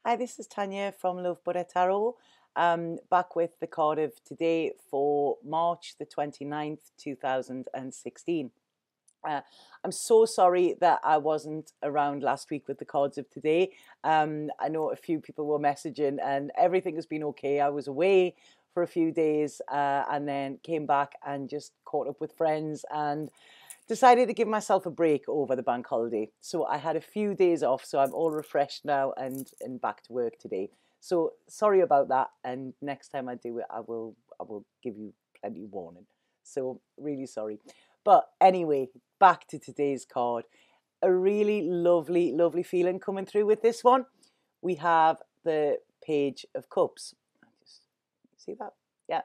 Hi, this is Tanya from Lovebuddha Tarot. Back with the card of today for March the 29th, 2016. Uh, I'm so sorry that I wasn't around last week with the cards of today. I know a few people were messaging and everything has been okay. I was away for a few days and then came back and just caught up with friends and decided to give myself a break over the bank holiday. So I had a few days off, so I'm all refreshed now and back to work today. So sorry about that. And next time I do it, I will give you plenty of warning. So really sorry. But anyway, back to today's card. A really lovely, lovely feeling coming through with this one. We have the Page of Cups. Just see that? Yeah.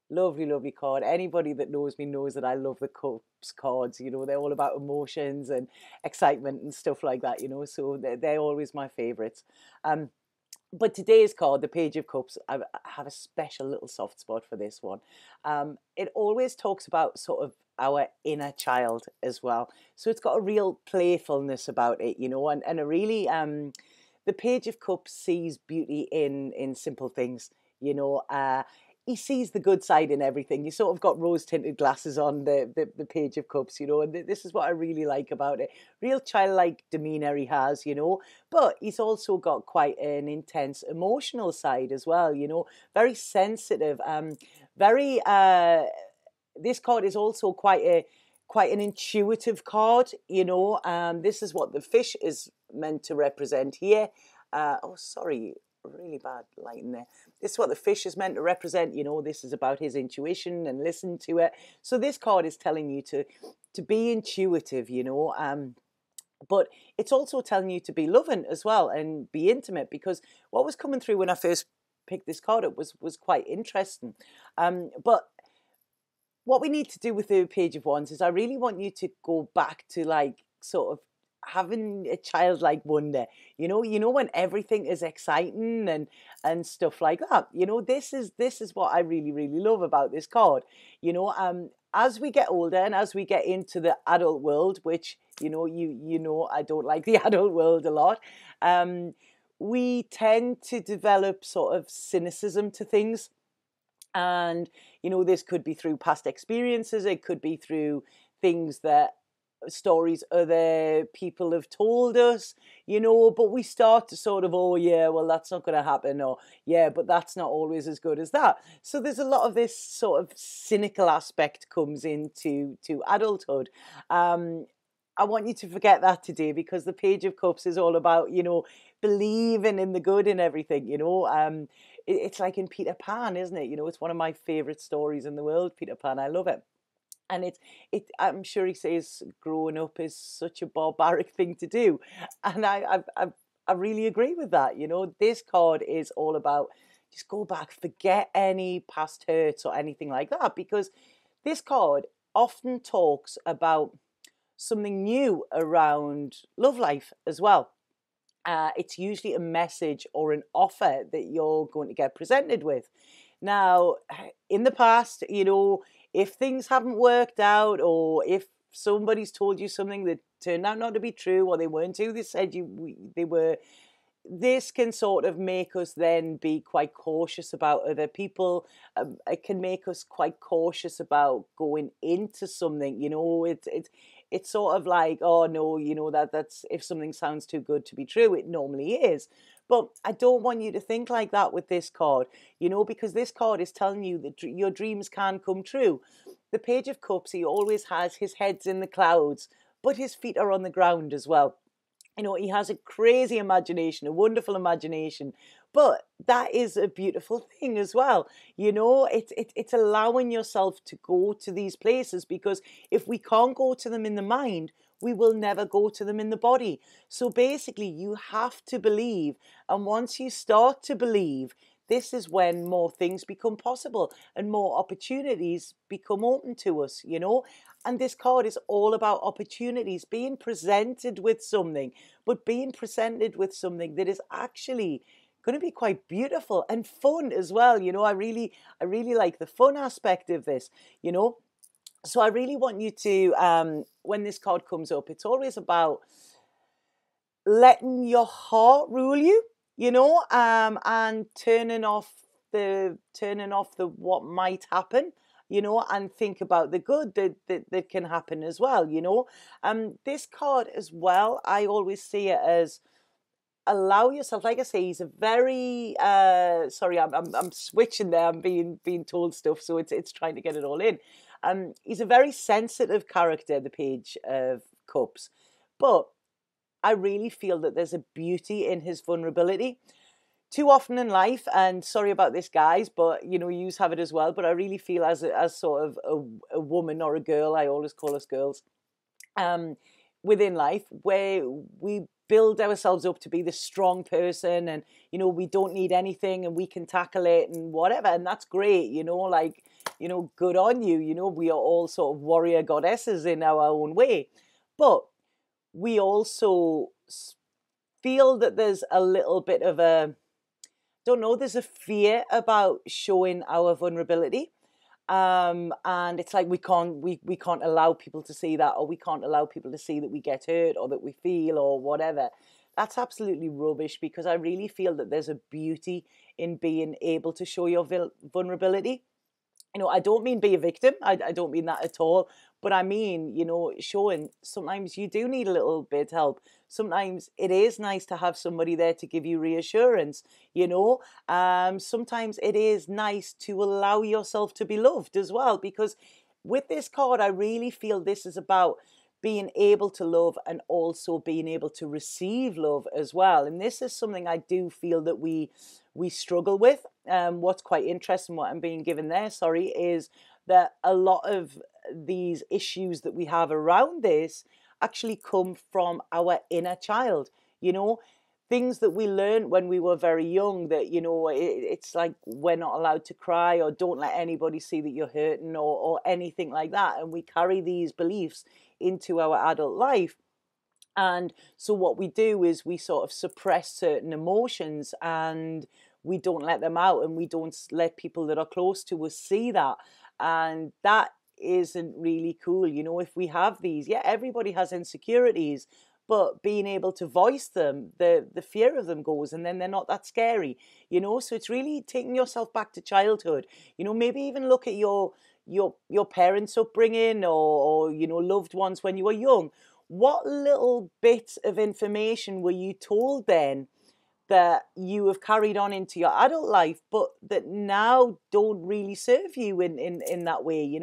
Lovely, lovely card. Anybody that knows me knows that I love the cups cards. They're all about emotions and excitement and stuff like that. So they're always my favorites. But today's card, the Page of Cups, I have a special little soft spot for this one. It always talks about sort of our inner child as well. So it's got a real playfulness about it, and a really the Page of Cups sees beauty in simple things, he sees the good side in everything. You sort of got rose tinted glasses on the Page of Cups, and this is what I really like about it. Real childlike demeanor he has, but he's also got quite an intense emotional side as well, very sensitive, very this card is also quite an intuitive card, this is what the fish is meant to represent here. Oh, sorry, really bad light in there. This is what the fish is meant to represent. This is about his intuition and listen to it. So this card is telling you to be intuitive, but it's also telling you to be loving as well and be intimate, because what was coming through when I first picked this card up was quite interesting. But what we need to do with the Page of Wands is I really want you to go back to like sort of having a childlike wonder, when everything is exciting and stuff like that. This is what I really, really love about this card. As we get older and as we get into the adult world, which I don't like the adult world a lot, we tend to develop sort of cynicism to things. And this could be through past experiences, it could be through things that stories other people have told us, but we start to sort of, oh yeah, well, that's not going to happen, or yeah, but that's not always as good as that. So there's a lot of this sort of cynical aspect comes into adulthood. I want you to forget that today, because the Page of Cups is all about, believing in the good in everything, it's like in Peter Pan, isn't it? It's one of my favorite stories in the world, Peter Pan. I love it. And I'm sure he says growing up is such a barbaric thing to do. And I really agree with that. This card is all about just go back, forget any past hurts or anything like that, because this card often talks about something new around love life as well. It's usually a message or an offer that you're going to get presented with. Now, in the past, if things haven't worked out, or if somebody's told you something that turned out not to be true, or they weren't who they said they were, this can sort of make us then be quite cautious about other people. It can make us quite cautious about going into something. It's sort of like, oh no, that's if something sounds too good to be true, it normally is. But I don't want you to think like that with this card, because this card is telling you that your dreams can come true. The Page of Cups, he always has his head's in the clouds, but his feet are on the ground as well. He has a crazy imagination, a wonderful imagination, but that is a beautiful thing as well. It's allowing yourself to go to these places, because if we can't go to them in the mind, we will never go to them in the body. So basically, you have to believe. And once you start to believe, this is when more things become possible and more opportunities become open to us, And this card is all about opportunities, being presented with something, but being presented with something that is actually going to be quite beautiful and fun as well. I really like the fun aspect of this, So I really want you to, when this card comes up, it's always about letting your heart rule you. and turning off the what might happen, and think about the good that can happen as well. This card as well, I always see it as allow yourself. Like I say, he's a very sorry, I'm switching there. I'm being told stuff, so it's trying to get it all in. He's a very sensitive character, the Page of Cups, but I really feel that there's a beauty in his vulnerability. Too often in life, and sorry about this, guys, but you have it as well. But I really feel as sort of a woman or a girl, I always call us girls, um, within life, where we build ourselves up to be the strong person, and we don't need anything, and we can tackle it and whatever, and that's great. Like, good on you. We are all sort of warrior goddesses in our own way, but we also feel that there's a little bit of a, don't know, there's a fear about showing our vulnerability. And it's like we can't allow people to see that, or we can't allow people to see that we get hurt or that we feel or whatever. That's absolutely rubbish, because I really feel that there's a beauty in being able to show your vulnerability. I don't mean be a victim. I don't mean that at all. But I mean, showing sometimes you do need a little bit of help. Sometimes it is nice to have somebody there to give you reassurance. Sometimes it is nice to allow yourself to be loved as well. Because with this card, I really feel this is about being able to love and also being able to receive love as well. And this is something I do feel that we struggle with. What's quite interesting, what I'm being given there, sorry, is that a lot of these issues that we have around this actually come from our inner child. Things that we learned when we were very young, that it's like we're not allowed to cry, or don't let anybody see that you're hurting, or anything like that, and we carry these beliefs into our adult life. And so what we do is we sort of suppress certain emotions, and we don't let them out, and we don't let people that are close to us see that. And that isn't really cool. If we have these, yeah, everybody has insecurities, but being able to voice them, the fear of them goes, and then they're not that scary. So it's really taking yourself back to childhood. Maybe even look at your parents' upbringing, or loved ones when you were young. What little bits of information were you told then that you have carried on into your adult life, but that now don't really serve you in that way?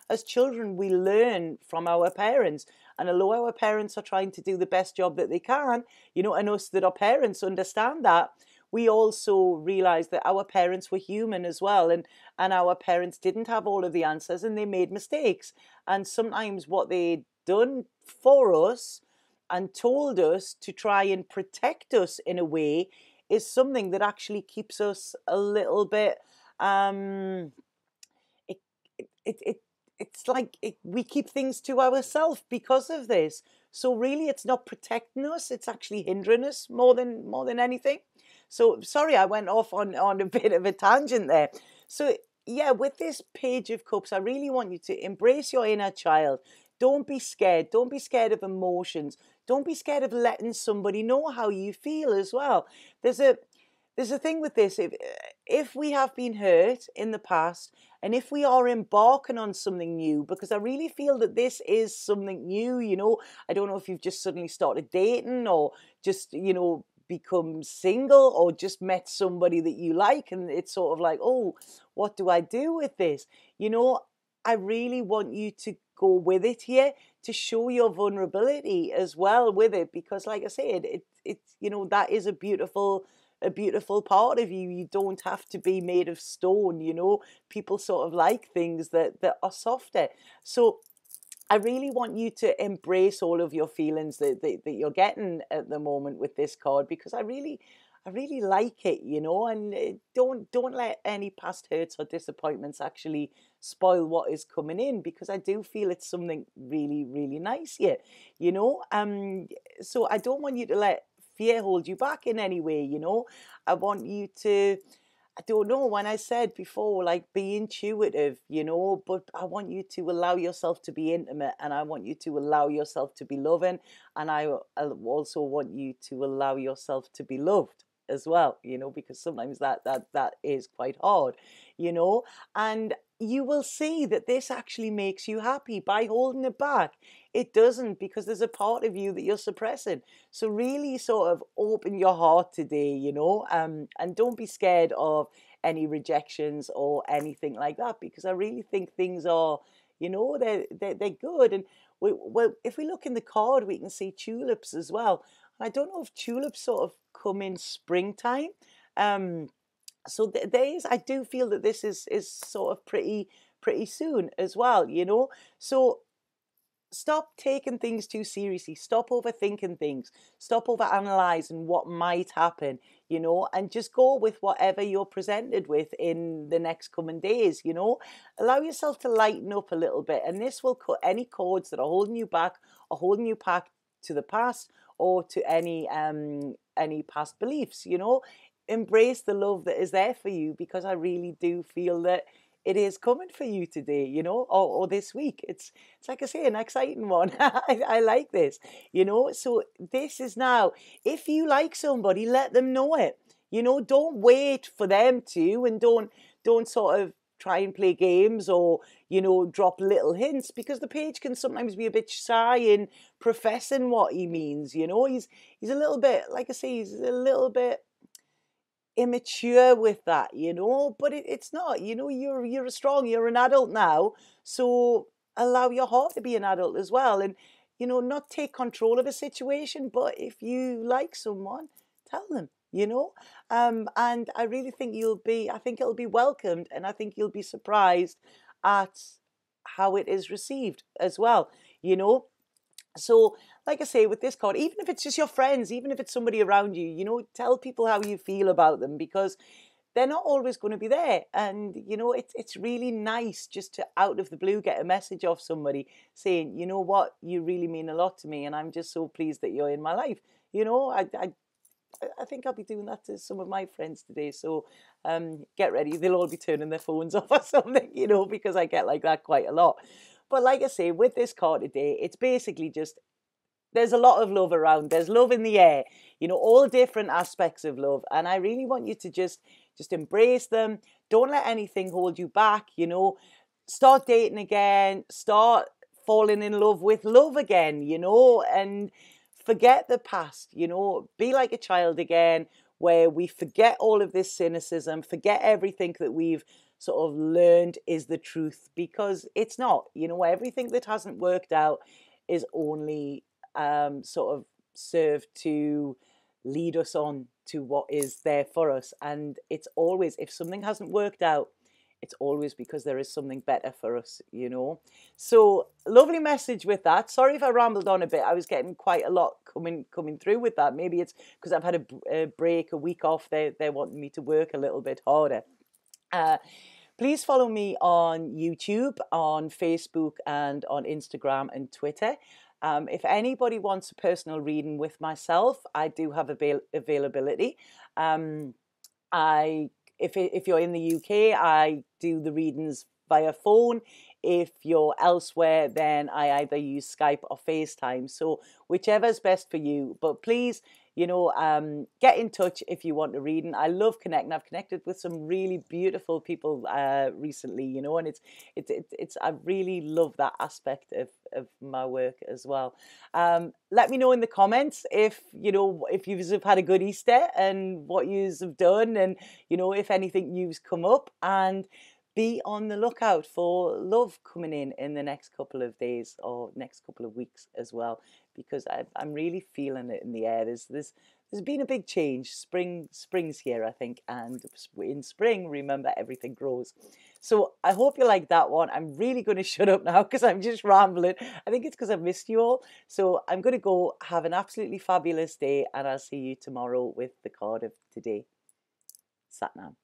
As children, we learn from our parents, and although our parents are trying to do the best job that they can, and us that are parents understand that, we also realize that our parents were human as well, and our parents didn't have all of the answers, and they made mistakes. And sometimes what they done for us and told us to try and protect us in a way is something that actually keeps us a little bit it, it's like we keep things to ourselves because of this. So really it's not protecting us, it's actually hindering us more than anything. So sorry, I went off on a bit of a tangent there. So yeah, with this Page of Cups, I really want you to embrace your inner child. Don't be scared. Don't be scared of emotions. Don't be scared of letting somebody know how you feel as well. There's a thing with this. If we have been hurt in the past, and if we are embarking on something new, because I really feel that this is something new, I don't know if you've just suddenly started dating, or just, become single, or just met somebody that you like, and it's sort of like, oh, what do I do with this? I really want you to go with it here, to show your vulnerability as well with it, because like I said, it's that is a beautiful part of you. You don't have to be made of stone. People sort of like things that are softer. So I really want you to embrace all of your feelings that you're getting at the moment with this card, because I really like it, and don't let any past hurts or disappointments actually spoil what is coming in, because I do feel it's something really, really nice here, so I don't want you to let fear hold you back in any way. I want you to, I don't know, when I said before, like, be intuitive, but I want you to allow yourself to be intimate, and I want you to allow yourself to be loving, and I also want you to allow yourself to be loved. as well, you know, because sometimes that is quite hard, you know. And you will see that this actually makes you happy by holding it back. It doesn't, because there's a part of you that you're suppressing. So really sort of open your heart today, you know, and don't be scared of any rejections or anything like that, because I really think things are, you know, they're good. And well, if we look in the card, we can see tulips as well. I don't know if tulips sort of come in springtime. Um, so there is, I do feel that this is sort of pretty soon as well, you know. So stop taking things too seriously. Stop overthinking things. Stop overanalyzing what might happen, you know, and just go with whatever you're presented with in the next coming days, you know. Allow yourself to lighten up a little bit, and this will cut any cords that are holding you back or holding you back to the past or to any past beliefs, you know. Embrace the love that is there for you, because I really do feel that it is coming for you today, you know, or this week. It's like I say, an exciting one. I like this, you know. So this is now, if you like somebody, let them know it. You know, don't wait for them to, and don't sort of try and play games or, you know, drop little hints, because the page can sometimes be a bit shy in professing what he means, you know. He's a little bit, like I say, he's a little bit immature with that, you know, but it's not, you know, you're strong, you're an adult now, so allow your heart to be an adult as well, and, you know, not take control of a situation, but if you like someone, tell them, you know. And I really think I think it'll be welcomed, and I think you'll be surprised at how it is received as well, you know. So, like I say, with this card, even if it's just your friends, even if it's somebody around you, you know, tell people how you feel about them, because they're not always going to be there. And, you know, it's really nice just to, out of the blue, get a message off somebody saying, you know what, you really mean a lot to me, and I'm just so pleased that you're in my life. You know, I think I'll be doing that to some of my friends today. So get ready. They'll all be turning their phones off or something, you know, because I get like that quite a lot. But like I say, with this card today, it's basically just, there's a lot of love around. There's love in the air, you know, all different aspects of love. And I really want you to just embrace them. Don't let anything hold you back, you know. Start dating again. Start falling in love with love again, you know, and forget the past, you know. Be like a child again, where we forget all of this cynicism, forget everything that we've sort of learned is the truth, because it's not, you know. Everything that hasn't worked out is only sort of served to lead us on to what is there for us. And it's always, if something hasn't worked out, it's always because there is something better for us, you know. So lovely message with that. Sorry if I rambled on a bit. I was getting quite a lot coming through with that. Maybe it's because I've had a break, a week off. They're wanting me to work a little bit harder. Please follow me on YouTube, on Facebook, and on Instagram and Twitter. If anybody wants a personal reading with myself, I do have availability. If you're in the UK, I do the readings via phone. If you're elsewhere, then I either use Skype or FaceTime. So whichever's best for you. But please, you know, get in touch if you want a reading. I love connecting. I've connected with some really beautiful people recently, you know, and it's I really love that aspect of my work as well. Let me know in the comments if, you know, if you've had a good Easter and what yous have done, and, you know, if anything new's come up. And be on the lookout for love coming in the next couple of days or next couple of weeks as well, because I'm really feeling it in the air. There's been a big change. Spring's here, I think, and in spring, remember, everything grows. So I hope you like that one. I'm really going to shut up now because I'm just rambling. I think it's because I've missed you all. So I'm going to go have an absolutely fabulous day, and I'll see you tomorrow with the card of today. Sat Nam.